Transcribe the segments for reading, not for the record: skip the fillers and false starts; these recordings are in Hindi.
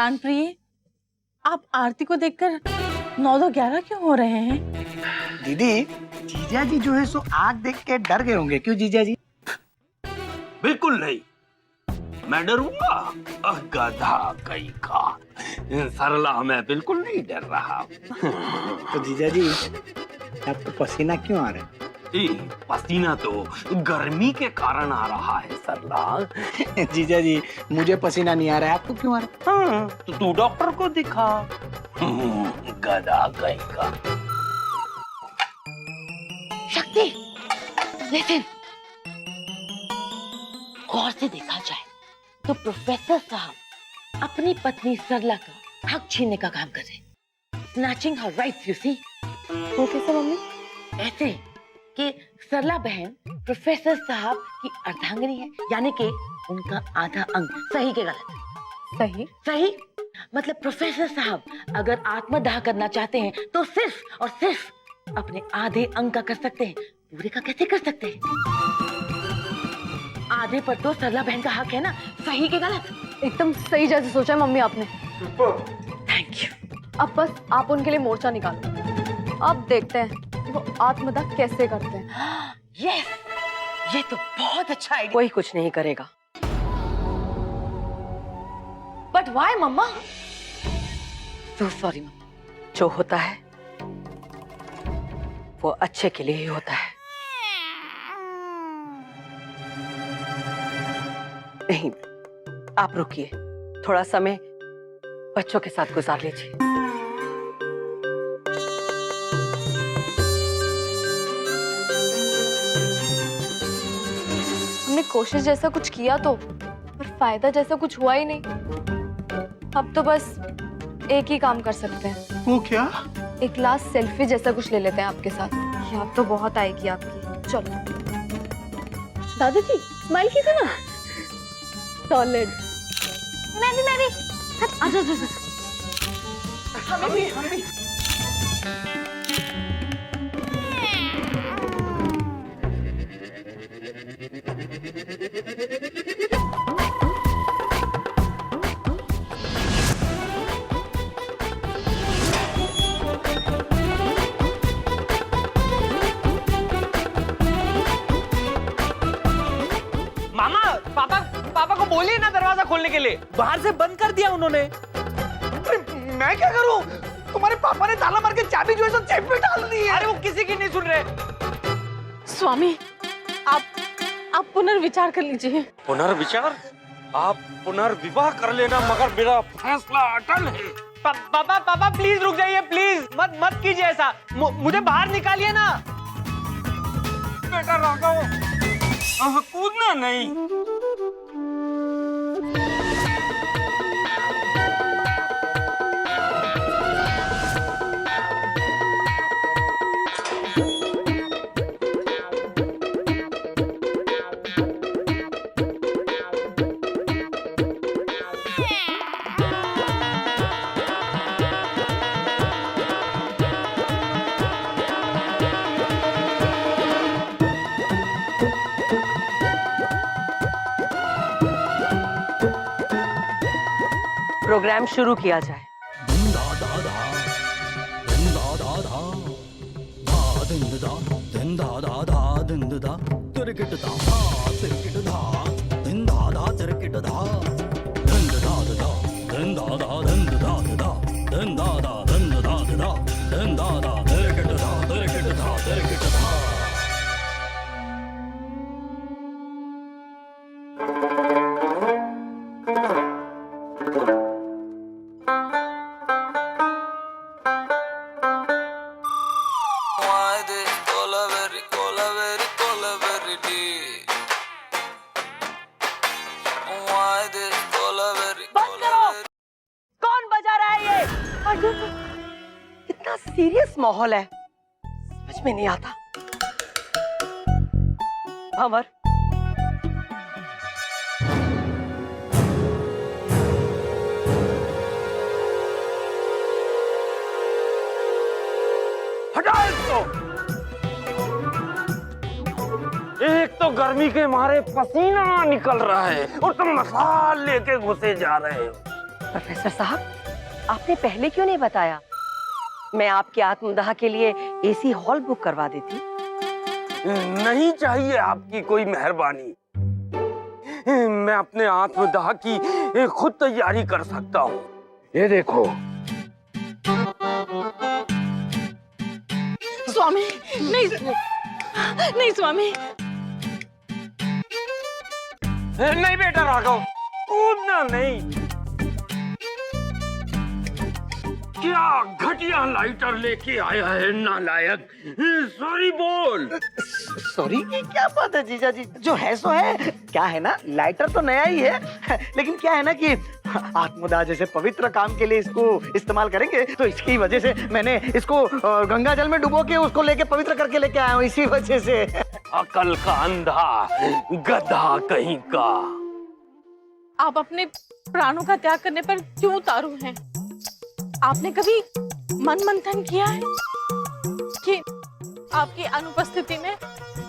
प्राण प्रिय, आप आरती को देखकर 9-11 क्यों हो रहे हैं? दीदी, जीजा जी जो है सो आग देख के डर गए होंगे, क्यों जीजा जी? बिल्कुल नहीं, मैं डरूंगा? गधा कहीं का। सरला, मैं बिल्कुल नहीं डर रहा। तो जीजा जी, आपको पसीना क्यों आ रहा है? पसीना तो गर्मी के कारण आ रहा है सरला। जीजा जी, मुझे पसीना नहीं आ रहा है, आपको क्यों आ रहा है? हाँ, तो तू डॉक्टर को दिखा। गधा कहीं का। शक्ति, लिसन। गौर से देखा जाए तो प्रोफेसर साहब अपनी पत्नी सरला का हक छीनने का काम कर रहे हैं। Snatching her rights, you see. वो कैसे मम्मी? ऐसे कि सरला बहन प्रोफेसर साहब की अर्धांगिनी है, यानी कि उनका आधा अंग। सही के गलत? सही। सही मतलब प्रोफेसर साहब अगर आत्मदाह करना चाहते हैं तो सिर्फ और सिर्फ अपने आधे अंग का कर सकते हैं, पूरे का कैसे कर सकते हैं? आधे पर तो सरला बहन का हक है ना। सही के गलत? एकदम सही जैसे सोचा है मम्मी आपने। Thank you. अब बस आप उनके लिए मोर्चा निकालो। अब देखते हैं वो आत्मदाह कैसे करते हैं। यस, ये तो बहुत अच्छा आइडिया। कोई कुछ नहीं करेगा। But why mama? So sorry mama. जो होता है वो अच्छे के लिए ही होता है। नहीं, आप रुकिए, थोड़ा समय बच्चों के साथ गुजार लीजिए। हमने कोशिश जैसा कुछ किया तो, पर फायदा जैसा कुछ हुआ ही नहीं। अब तो बस एक ही काम कर सकते हैं। वो क्या? एक लास्ट सेल्फी जैसा कुछ ले लेते हैं आपके साथ। याद तो बहुत आएगी आपकी। चलो दादाजी, स्माइल कीजिए ना। सॉलिड। मैं भी। आजा। हमें भी। मामा, पापा को बोलिए ना दरवाजा खोलने के लिए। बाहर से बंद कर दिया उन्होंने। मैं क्या करूं? तुम्हारे पापा ने ताला मार के चाबी जो है सो जेब में डाल दी है। अरे वो किसी की नहीं सुन रहे। स्वामी, आप पुनर्विचार कर लीजिए। पुनर्विचार? आप पुनर्विवाह कर लेना, मगर मेरा फैसला अटल है। पापा प्लीज रुक जाइए, प्लीज मत कीजिए ऐसा। मुझे बाहर निकालिए ना। बेटा राघव, कूदना नहीं। प्रोग्राम शुरू किया जाए। इतना सीरियस माहौल है, समझ में नहीं आता। भंवर, हटाओ इसको। एक तो गर्मी के मारे पसीना निकल रहा है और तुम मसाल लेके घुसे जा रहे हो। प्रोफेसर साहब, आपने पहले क्यों नहीं बताया? मैं आपके आत्मदाह के लिए एसी हॉल बुक करवा देती। नहीं चाहिए आपकी कोई मेहरबानी। मैं अपने आत्मदाह की खुद तैयारी कर सकता हूँ। ये देखो। स्वामी, नहीं नहीं स्वामी। नहीं बेटा राघव, कूदना नहीं। क्या घटिया लाइटर लेके आया है नालायक। सॉरी बोल। सॉरी की क्या बात है जीजा जी, जो है सो है। क्या है ना, लाइटर तो नया ही है, लेकिन क्या है ना कि आत्मदाह जैसे पवित्र काम के लिए इसको इस्तेमाल करेंगे, तो इसकी वजह से मैंने इसको गंगा जल में डुबो के उसको लेके पवित्र करके लेके आया हूँ, इसी वजह से। अकल का अंधा गधा कहीं का। आप अपने प्राणों का त्याग करने पर क्यों उतारू हैं? आपने कभी मन मंथन किया है कि आपकी अनुपस्थिति में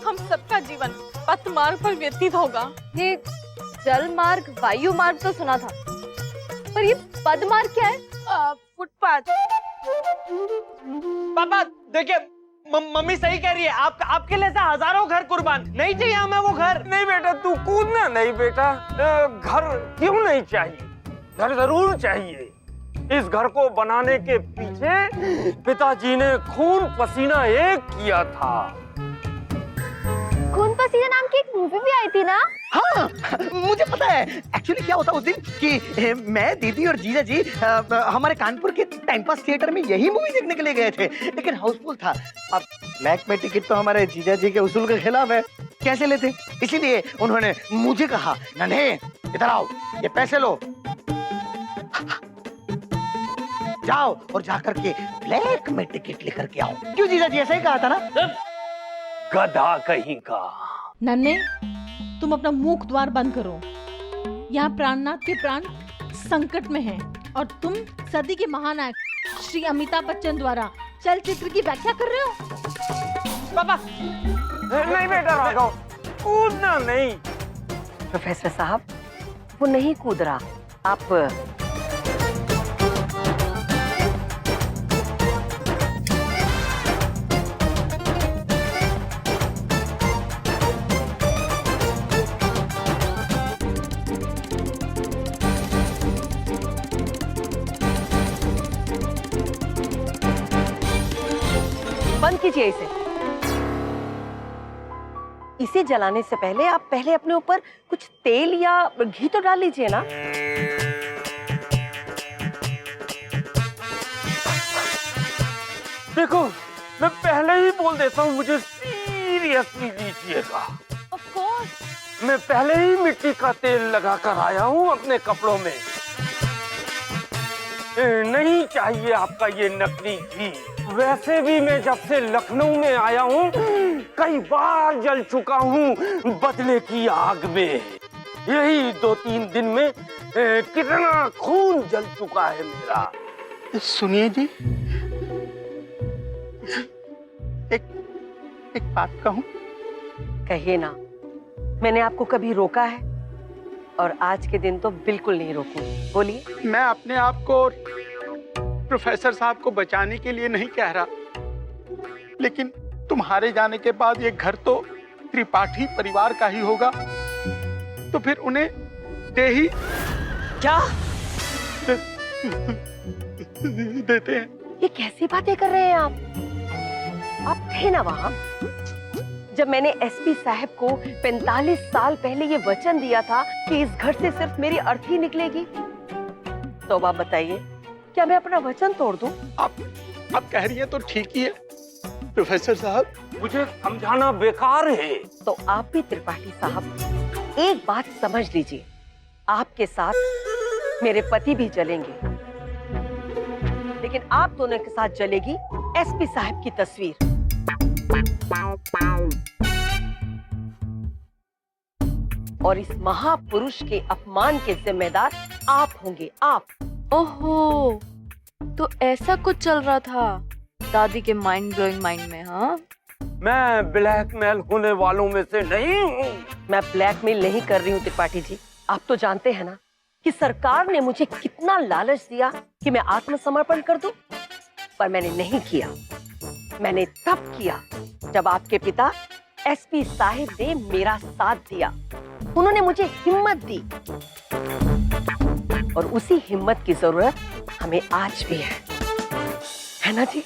हम सबका जीवन पथ मार्ग पर व्यतीत होगा? ये जल मार्ग, वायु मार्ग तो सुना था, पर ये पद मार्ग क्या है? फुटपाथ। पापा देखिए, मम्मी सही कह रही है। आपके लिए ऐसा हजारों घर कुर्बान। नहीं चाहिए हमें वो घर। नहीं बेटा, तू कूदना नहीं बेटा। घर क्यों नहीं चाहिए? घर जरूर चाहिए। इस घर को बनाने के पीछे पिताजी ने खून पसीना एक किया था। खून पसीना नाम की एक मूवी भी आई थी ना? हाँ, मुझे पता है। एक्चुअली क्या होता उस दिन कि मैं, दीदी और जीजा जी हमारे कानपुर के टाइम पास थिएटर में यही मूवी देखने के लिए गए थे, लेकिन हाउसफुल था। अब ब्लैक में टिकट तो हमारे जीजा जी के उसूल के खिलाफ है, कैसे लेते? इसीलिए उन्होंने मुझे कहा, नन्हे इधर आओ, ये पैसे लो, जाओ और जाकर के ब्लैक में टिकट लेकर के आओ। क्यों जीजा जी, ऐसा ही कहा था ना? गधा कहीं का। नन्हे, तुम अपना मुख द्वार बंद करो। यहाँ प्राणनाथ के प्राण संकट में हैं और तुम सदी के महानायक श्री अमिताभ बच्चन द्वारा चलचित्र की व्याख्या कर रहे हो। पापा नहीं बेटा राघव, कूदना नहीं। प्रोफेसर साहब, वो नहीं कूद रहा। आप बंद कीजिए इसे। इसे जलाने से पहले आप पहले अपने ऊपर कुछ तेल या घी तो डाल लीजिए ना। देखो, मैं पहले ही बोल देता हूँ, मुझे सीरियसली लीजिएगा। Of course. मैं पहले ही मिट्टी का तेल लगा कर आया हूँ अपने कपड़ों में। नहीं चाहिए आपका ये नकली घी। वैसे भी मैं जब से लखनऊ में आया हूँ कई बार जल चुका हूँ बदले की आग में। यही 2-3 दिन में कितना खून जल चुका है मेरा। सुनिए जी, एक बात कहूं? कहिए ना। मैंने आपको कभी रोका है? और आज के दिन तो बिल्कुल नहीं रोकूंगी। बोलिए। मैं अपने आप को प्रोफेसर साहब को बचाने के लिए नहीं कह रहा, लेकिन तुम्हारे जाने के बाद ये घर तो त्रिपाठी परिवार का ही होगा, तो फिर उन्हें दे ही क्या देते हैं। ये कैसी बातें कर रहे हैं आप थे ना वहां जब मैंने एसपी साहब को 45 साल पहले ये वचन दिया था कि इस घर से सिर्फ मेरी अर्थी निकलेगी। तो आप बताइए, क्या मैं अपना वचन तोड़ दूं? आप कह रही हैं तो ठीक ही है प्रोफेसर साहब। मुझे समझाना बेकार है। तो आप भी त्रिपाठी साहब एक बात समझ लीजिए, आपके साथ मेरे पति भी जलेंगे, लेकिन आप दोनों के साथ जलेगी एसपी साहब की तस्वीर। और इस महापुरुष के अपमान के जिम्मेदार आप होंगे, आप। ओहो, तो ऐसा कुछ चल रहा था दादी के माइंड ब्लोइंग माइंड में? हाँ, मैं ब्लैकमेल होने वालों में से नहीं हूँ। मैं ब्लैकमेल नहीं कर रही हूँ त्रिपाठी जी। आप तो जानते हैं ना कि सरकार ने मुझे कितना लालच दिया कि मैं आत्मसमर्पण कर दूं, पर मैंने नहीं किया। मैंने तब किया जब आपके पिता एसपी साहिब ने मेरा साथ दिया। उन्होंने मुझे हिम्मत दी और उसी हिम्मत की जरूरत हमें आज भी है ना जी?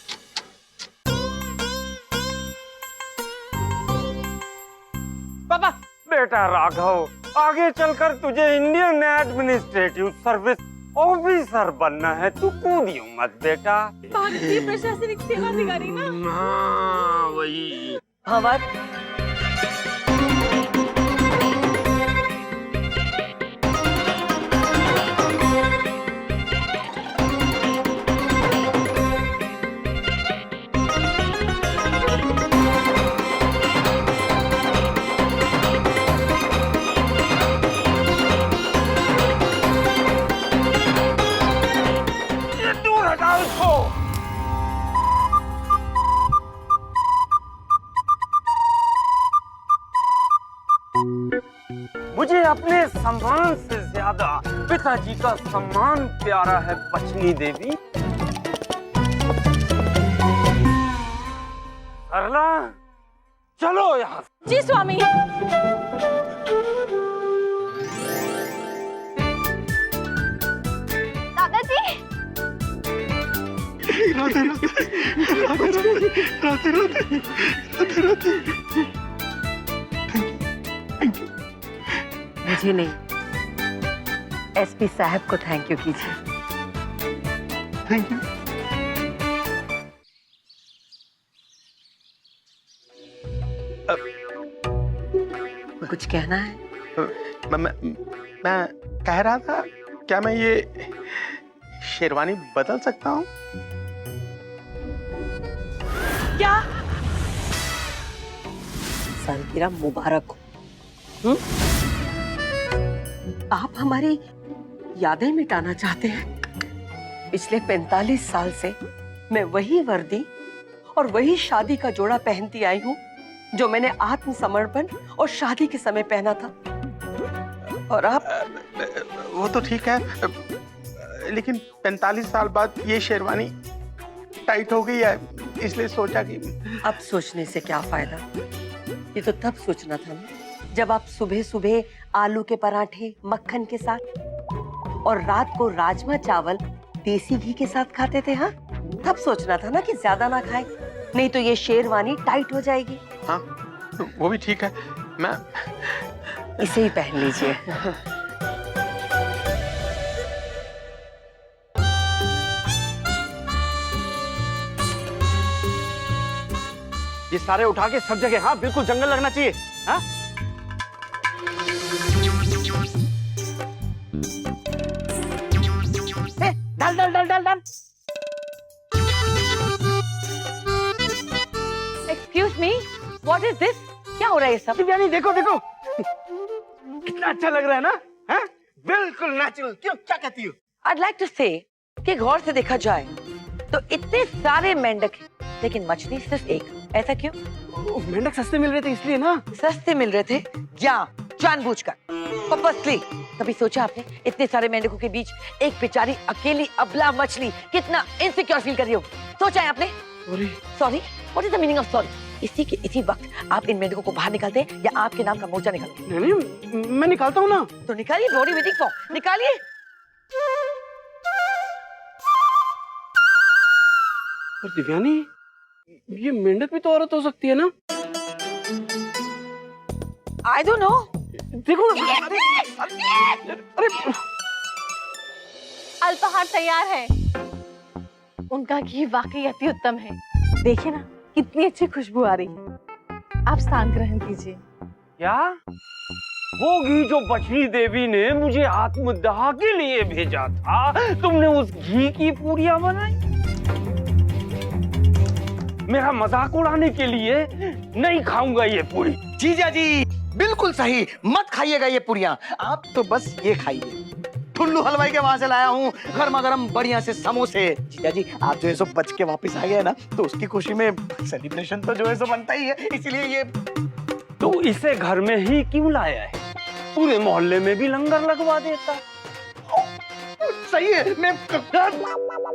पापा बेटा राघव, आगे चलकर तुझे इंडियन एडमिनिस्ट्रेटिव सर्विस ऑफिसर बनना है, तू कूदियो मत बेटा। भारतीय प्रशासनिक सेवा अधिकारी ना। हाँ वही। भंवर, ये दूर हटाओ इसको। मुझे अपने सम्मान से ज्यादा पिताजी का सम्मान प्यारा है बचनी देवी। सरला, चलो यहाँ से। जी स्वामी। दादाजी, मुझे नहीं, एसपी साहब को थैंक यू कीजिए। Thank you. कुछ कहना है? मैं कह रहा था, क्या मैं ये शेरवानी बदल सकता हूँ? क्या? सालगिरह मुबारक हो। आप हमारी यादें मिटाना चाहते हैं? पिछले 45 साल से मैं वही वर्दी और वही शादी का जोड़ा पहनती आई हूँ जो मैंने आत्मसमर्पण और शादी के समय पहना था। और आप? वो तो ठीक है, लेकिन 45 साल बाद ये शेरवानी टाइट हो गई है, इसलिए सोचा कि अब सोचने से क्या फायदा? ये तो तब सोचना था ना जब आप सुबह सुबह आलू के पराठे मक्खन के साथ और रात को राजमा चावल देसी घी के साथ खाते थे। हाँ, तब सोचना था ना कि ज्यादा ना खाएं, नहीं तो ये शेरवानी टाइट हो जाएगी। हाँ, वो भी ठीक है, मैं इसे ही पहन लीजिए। ये सारे उठा के सब जगह, हाँ बिल्कुल जंगल लगना चाहिए। हाँ? डाल डाल डाल डाल डाल। Excuse me, what is this? क्या हो रहा है ये सब? दिव्यानी देखो देखो, कितना अच्छा लग रहा है ना? हाँ? बिल्कुल नेचुरल। क्यों, क्या कहती हो? I'd like to say कि गौर से देखा जाए तो इतने सारे मेंढक हैं, लेकिन मछली सिर्फ एक। ऐसा क्यों? मेंढक सस्ते मिल रहे थे इसलिए ना। सस्ते मिल रहे थे या जानबूझकर, पर्पसली? कभी सोचा आपने इतने सारे मेंढकों के बीच एक बेचारी अकेली अबला मछली कितना इनसिक्योर फील कर रही हो? सोचा है आपने? Sorry, what is the meaning of sorry? इसी वक्त आप इन मेंढकों को बाहर निकालते हैं या आपके नाम का मोर्चा निकालते हैं? नहीं, मैं निकालता हूँ ना। तो निकालिए, बॉडी वेटिंग फॉर, निकालिए। पर दिव्यानी, ये मेंढक भी तो औरत हो सकती है ना? I don't know. देखो ना। अरे अल्पाहार तैयार है। उनका घी वाकई अति उत्तम है। देखिए ना कितनी अच्छी खुशबू आ रही है। आप स्थान ग्रहण कीजिए। क्या? वो घी जो बचनी देवी ने मुझे आत्मदाह के लिए भेजा था, तुमने उस घी की पूरियां बनाई? मेरा मजाक उड़ाने के लिए? नहीं खाऊंगा ये पूरी। जीजा जी बिल्कुल सही, मत खाइएगा ये पूरियां, आप तो बस ये खाइए। ठुल्लू हलवाई के वहां से लाया हूँ गर्मा गर्म बढ़िया से समोसे। जीजा जी आप जो है सो बच के वापस आ गए ना, तो उसकी खुशी में सेलिब्रेशन तो जो है सो बनता ही है, इसलिए ये। तो इसे घर में ही क्यों लाया है? पूरे मोहल्ले में भी लंगर लगवा देता। सही है। मैं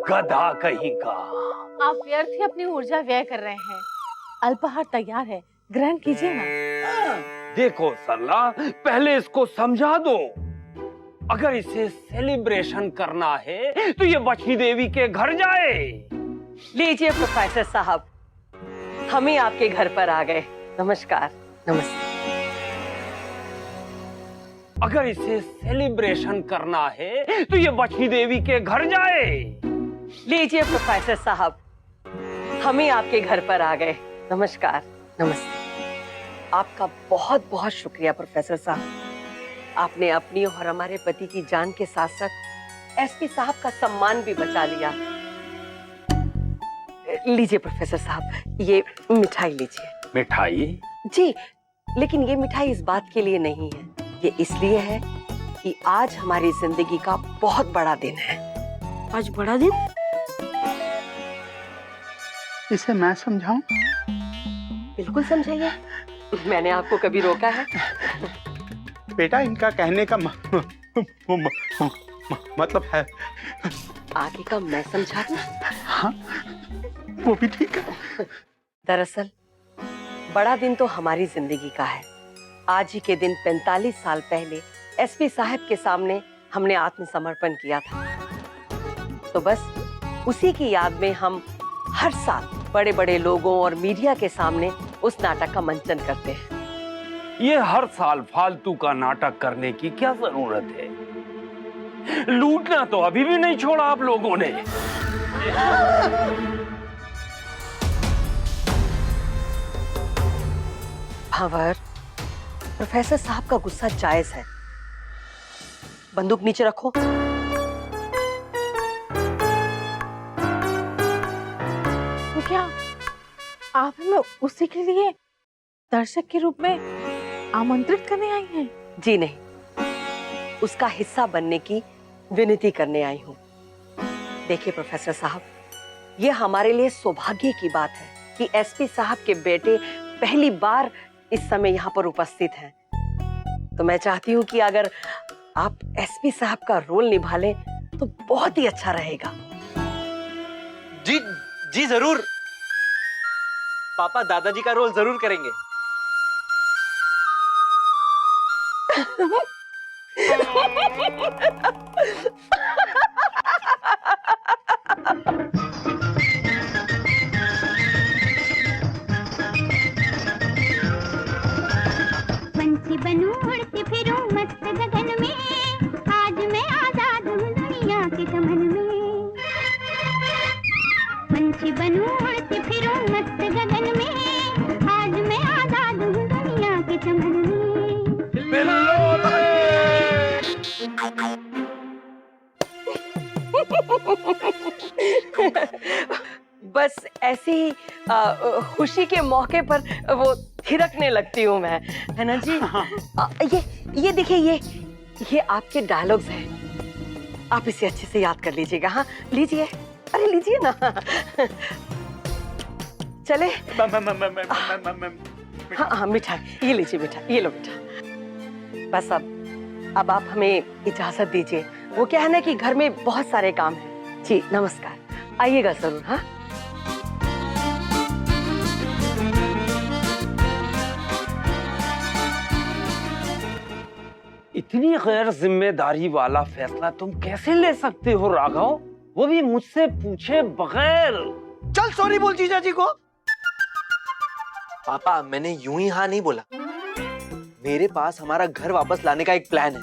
गधा कहीं का। आप व्यर्थ ही अपनी ऊर्जा व्यय कर रहे हैं। अल्पाहार तैयार है, ग्रहण कीजिए ना। देखो सरला, पहले इसको समझा दो। अगर इसे सेलिब्रेशन करना है तो ये बछी देवी के घर जाए। लीजिए प्रोफेसर साहब, हम ही आपके घर पर आ गए। नमस्कार। नमस्ते। अगर इसे सेलिब्रेशन करना है तो ये बछी देवी के घर जाए। लीजिए प्रोफेसर साहब, हम ही आपके घर पर आ गए। नमस्कार। नमस्ते। आपका बहुत बहुत शुक्रिया प्रोफेसर साहब। आपने अपनी और हमारे पति की जान के साथ साथ एसपी साहब का सम्मान भी बचा लिया। लीजिए प्रोफेसर साहब, ये मिठाई लीजिए। मिठाई? जी, लेकिन ये मिठाई इस बात के लिए नहीं है, ये इसलिए है कि आज हमारी जिंदगी का बहुत बड़ा दिन है। आज बड़ा दिन? इसे मैं समझाऊं? बिल्कुल समझाइए, मैंने आपको कभी रोका है? बेटा, इनका कहने का मतलब है। आगे का मैं समझा दूं? हाँ, वो भी ठीक है। दरअसल बड़ा दिन तो हमारी जिंदगी का है। आज ही के दिन 45 साल पहले एसपी साहब के सामने हमने आत्मसमर्पण किया था। तो बस उसी की याद में हम हर साल बड़े बड़े लोगों और मीडिया के सामने उस नाटक का मंचन करते हैं। ये हर साल फालतू का नाटक करने की क्या जरूरत है? लूटना तो अभी भी नहीं छोड़ा आप लोगों ने। भावर, प्रोफेसर साहब का गुस्सा जायज है। बंदूक नीचे रखो। तो क्या आप हमें उसी के लिए दर्शक के रूप में आमंत्रित करने आई हैं? जी नहीं, उसका हिस्सा बनने की विनती करने आई हूँ। देखिए प्रोफेसर साहब, ये हमारे लिए सौभाग्य की बात है कि एसपी साहब के बेटे पहली बार इस समय यहाँ पर उपस्थित हैं। तो मैं चाहती हूँ कि अगर आप एसपी साहब का रोल निभा लें तो बहुत ही अच्छा रहेगा। जी जी जरूर। पापा दादाजी का रोल जरूर करेंगे। पंछी बनूं उड़ती फिरूं मस्त गगन में, आज मैं आजाद हूँ दुनिया के चमन में। पंछी बनूं उड़ती फिरूं मस्त गगन में, आज मैं आजाद हूँ दुनिया के चमन में। बस ऐसी ही खुशी के मौके पर वो थिरकने लगती हूँ मैं, है ना जी? ये देखिए, ये आपके डायलॉग्स हैं। आप इसे अच्छे से याद कर लीजिएगा। हाँ लीजिए, अरे लीजिए ना। चले? हाँ हाँ, मिठाई ये लीजिए, मिठाई ये लो मिठाई। बस अब आप हमें इजाजत दीजिए। वो क्या है ना कि घर में बहुत सारे काम हैं। जी नमस्कार, आइएगा जरूर। हाँ इतनी गैर जिम्मेदारी वाला फैसला तुम कैसे ले सकते हो राघव, वो भी मुझसे पूछे बगैर? चल सॉरी बोल जीजा जी को। पापा मैंने यूं ही हाँ नहीं बोला, मेरे पास हमारा घर वापस लाने का एक प्लान है।